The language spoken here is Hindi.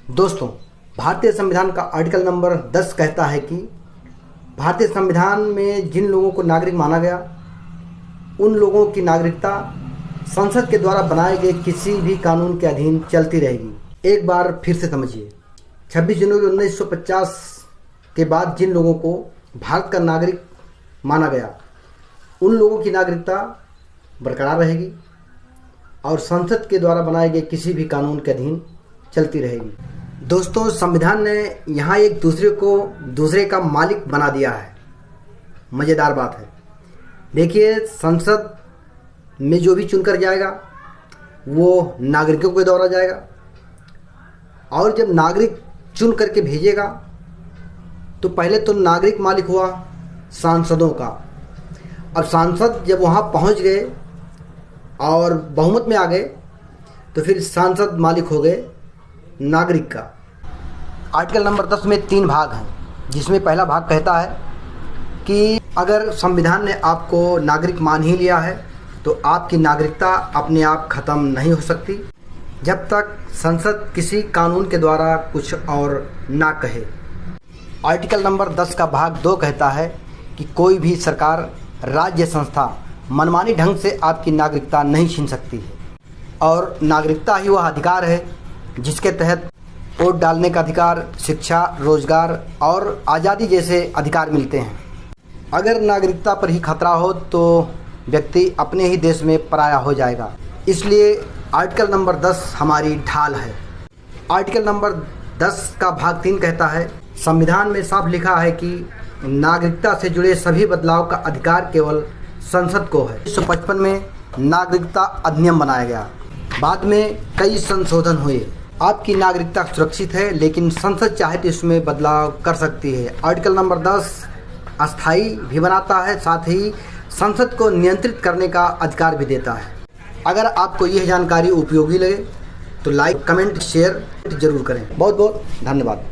दोस्तों, भारतीय संविधान का आर्टिकल नंबर 10 कहता है कि भारतीय संविधान में जिन लोगों को नागरिक माना गया उन लोगों की नागरिकता संसद के द्वारा बनाए गए किसी भी कानून के अधीन चलती रहेगी। एक बार फिर से समझिए, 26 जनवरी 1950 के बाद जिन लोगों को भारत का नागरिक माना गया उन लोगों की नागरिकता बरकरार रहेगी और संसद के द्वारा बनाए गए किसी भी कानून के अधीन चलती रहेगी। दोस्तों, संविधान ने यहाँ एक दूसरे को दूसरे का मालिक बना दिया है। मज़ेदार बात है। देखिए, संसद में जो भी चुनकर जाएगा वो नागरिकों के द्वारा जाएगा और जब नागरिक चुन करके भेजेगा तो पहले तो नागरिक मालिक हुआ सांसदों का। अब सांसद जब वहाँ पहुँच गए और बहुमत में आ गए तो फिर सांसद मालिक हो गए नागरिक का। आर्टिकल नंबर 10 में 3 भाग हैं, जिसमें पहला भाग कहता है कि अगर संविधान ने आपको नागरिक मान ही लिया है तो आपकी नागरिकता अपने आप ख़त्म नहीं हो सकती जब तक संसद किसी कानून के द्वारा कुछ और ना कहे। आर्टिकल नंबर 10 का भाग 2 कहता है कि कोई भी सरकार, राज्य संस्था मनमानी ढंग से आपकी नागरिकता नहीं छीन सकती है और नागरिकता ही वह अधिकार है जिसके तहत वोट डालने का अधिकार, शिक्षा, रोजगार और आज़ादी जैसे अधिकार मिलते हैं। अगर नागरिकता पर ही खतरा हो तो व्यक्ति अपने ही देश में पराया हो जाएगा। इसलिए आर्टिकल नंबर 10 हमारी ढाल है। आर्टिकल नंबर 10 का भाग 3 कहता है, संविधान में साफ लिखा है कि नागरिकता से जुड़े सभी बदलाव का अधिकार केवल संसद को है। 1955 में नागरिकता अधिनियम बनाया गया। बाद में कई संशोधन हुए। आपकी नागरिकता सुरक्षित है, लेकिन संसद चाहे तो इसमें बदलाव कर सकती है। आर्टिकल नंबर 10 अस्थायी भी बनाता है, साथ ही संसद को नियंत्रित करने का अधिकार भी देता है। अगर आपको यह जानकारी उपयोगी लगे तो लाइक, कमेंट, शेयर जरूर करें। बहुत बहुत धन्यवाद।